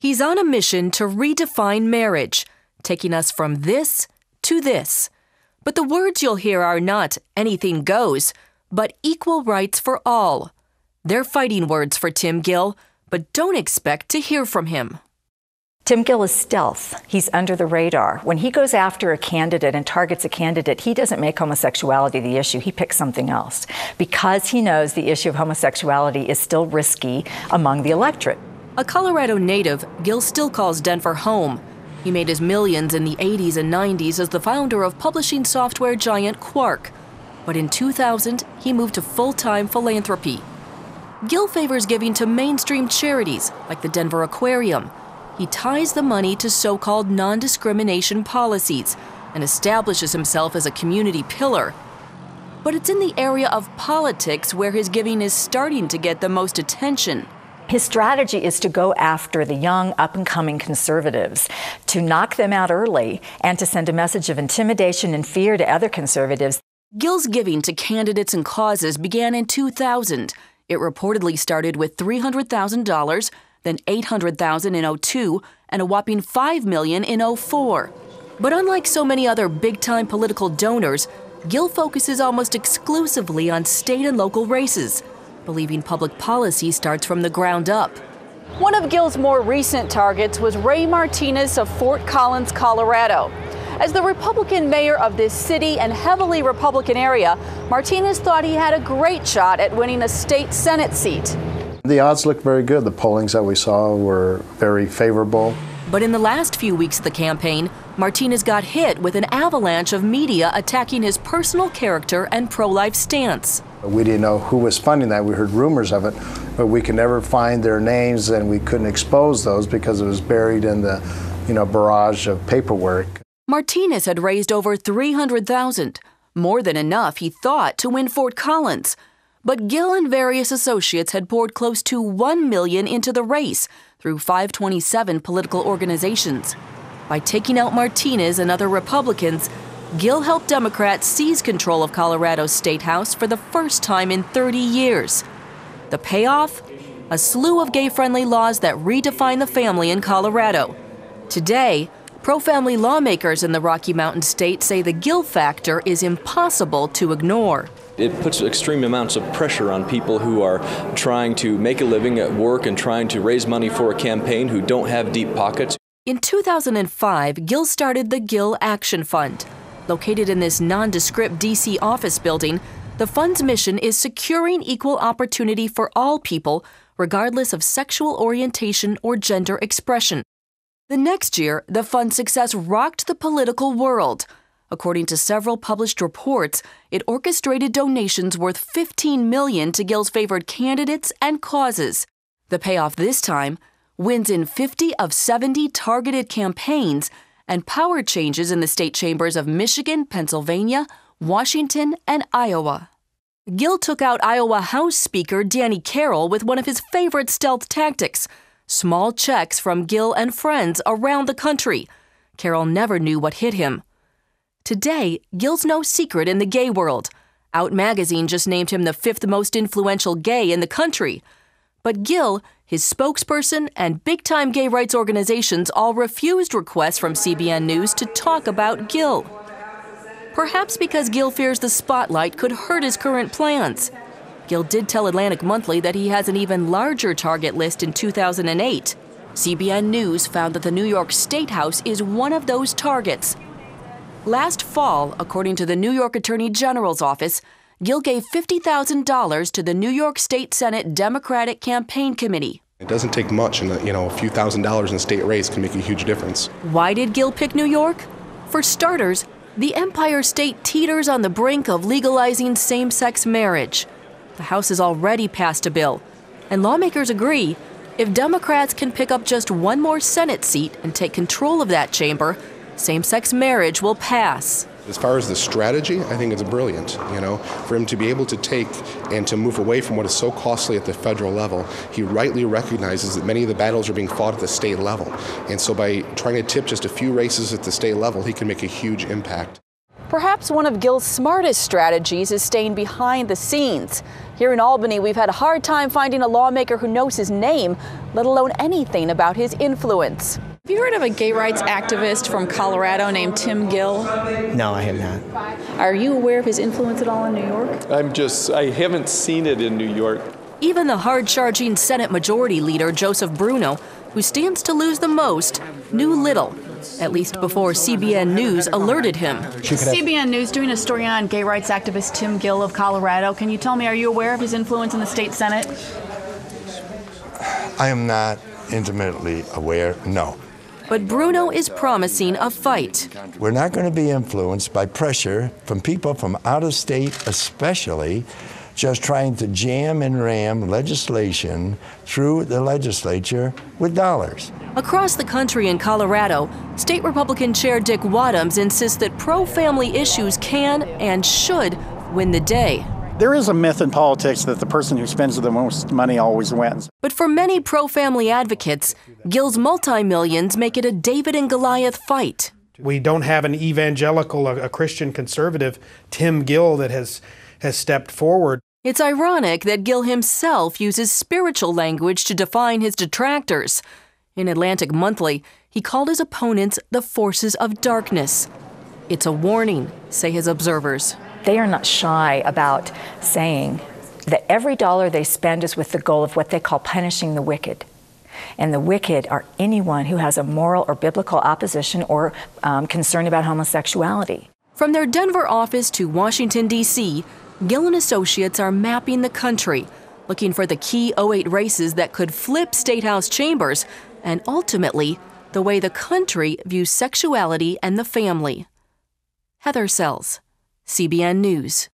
He's on a mission to redefine marriage, taking us from this to this. But the words you'll hear are not anything goes, but equal rights for all. They're fighting words for Tim Gill, but don't expect to hear from him. Tim Gill is stealth. He's under the radar. When he goes after a candidate and targets a candidate, he doesn't make homosexuality the issue. He picks something else because he knows the issue of homosexuality is still risky among the electorate. A Colorado native, Gill still calls Denver home. He made his millions in the 80s and 90s as the founder of publishing software giant Quark. But in 2000, he moved to full-time philanthropy. Gill favors giving to mainstream charities like the Denver Aquarium. He ties the money to so-called non-discrimination policies and establishes himself as a community pillar. But it's in the area of politics where his giving is starting to get the most attention. His strategy is to go after the young, up-and-coming conservatives, to knock them out early, and to send a message of intimidation and fear to other conservatives. Gill's giving to candidates and causes began in 2000. It reportedly started with $300,000, then $800,000 in 2002, and a whopping $5 million in 2004. But unlike so many other big-time political donors, Gill focuses almost exclusively on state and local races, believing public policy starts from the ground up. One of Gill's more recent targets was Ray Martinez of Fort Collins, Colorado. As the Republican mayor of this city and heavily Republican area, Martinez thought he had a great shot at winning a state Senate seat. The odds looked very good. The pollings that we saw were very favorable. But in the last few weeks of the campaign, Martinez got hit with an avalanche of media attacking his personal character and pro-life stance. We didn't know who was funding that. We heard rumors of it, but we could never find their names, and we couldn't expose those because it was buried in the, barrage of paperwork. Martinez had raised over $300,000, more than enough, he thought, to win Fort Collins. But Gill and various associates had poured close to $1 million into the race through 527 political organizations. By taking out Martinez and other Republicans, Gill helped Democrats seize control of Colorado's State House for the first time in 30 years. The payoff? A slew of gay-friendly laws that redefine the family in Colorado. Today, pro-family lawmakers in the Rocky Mountain state say the Gill factor is impossible to ignore. It puts extreme amounts of pressure on people who are trying to make a living at work and trying to raise money for a campaign who don't have deep pockets. In 2005, Gill started the Gill Action Fund. Located in this nondescript D.C. office building, the fund's mission is securing equal opportunity for all people, regardless of sexual orientation or gender expression. The next year, the fund's success rocked the political world. According to several published reports, it orchestrated donations worth $15 million to Gill's favored candidates and causes. The payoff this time: wins in 50 of 70 targeted campaigns and power changes in the state chambers of Michigan, Pennsylvania, Washington, and Iowa. Gill took out Iowa House Speaker Danny Carroll with one of his favorite stealth tactics: small checks from Gill and friends around the country. Carroll never knew what hit him. Today, Gill's no secret in the gay world. Out magazine just named him the 5th most influential gay in the country. But Gill, his spokesperson, and big-time gay rights organizations all refused requests from CBN News to talk about Gill. Perhaps because Gill fears the spotlight could hurt his current plans. Gill did tell Atlantic Monthly that he has an even larger target list in 2008. CBN News found that the New York State House is one of those targets. Last fall, according to the New York Attorney General's office, Gill gave $50,000 to the New York State Senate Democratic Campaign Committee. It doesn't take much, and a few $1,000s in a state race can make a huge difference. Why did Gill pick New York? For starters, the Empire State teeters on the brink of legalizing same-sex marriage. The House has already passed a bill, and lawmakers agree if Democrats can pick up just one more Senate seat and take control of that chamber, same-sex marriage will pass. As far as the strategy, I think it's brilliant, for him to be able to take and to move away from what is so costly at the federal level. He rightly recognizes that many of the battles are being fought at the state level. And so by trying to tip just a few races at the state level, he can make a huge impact. Perhaps one of Gill's smartest strategies is staying behind the scenes. Here in Albany, we've had a hard time finding a lawmaker who knows his name, let alone anything about his influence. Have you heard of a gay rights activist from Colorado named Tim Gill? No, I have not. Are you aware of his influence at all in New York? I haven't seen it in New York. Even the hard-charging Senate Majority Leader Joseph Bruno, who stands to lose the most, knew little, at least before CBN News alerted him. CBN News doing a story on gay rights activist Tim Gill of Colorado. Can you tell me, are you aware of his influence in the state Senate? I am not intimately aware, no. But Bruno is promising a fight. We're not going to be influenced by pressure from people from out of state, especially, just trying to jam and ram legislation through the legislature with dollars. Across the country in Colorado, State Republican Chair Dick Wadhams insists that pro-family issues can and should win the day. There is a myth in politics that the person who spends the most money always wins. But for many pro-family advocates, Gill's multi-millions make it a David and Goliath fight. We don't have an evangelical, a Christian conservative, Tim Gill, that has stepped forward. It's ironic that Gill himself uses spiritual language to define his detractors. In Atlantic Monthly, he called his opponents the forces of darkness. It's a warning, say his observers. They are not shy about saying that every dollar they spend is with the goal of what they call punishing the wicked. And the wicked are anyone who has a moral or biblical opposition or concern about homosexuality. From their Denver office to Washington, D.C., Gill and Associates are mapping the country, looking for the key 08 races that could flip State House chambers and ultimately the way the country views sexuality and the family. Heather Sells, CBN News.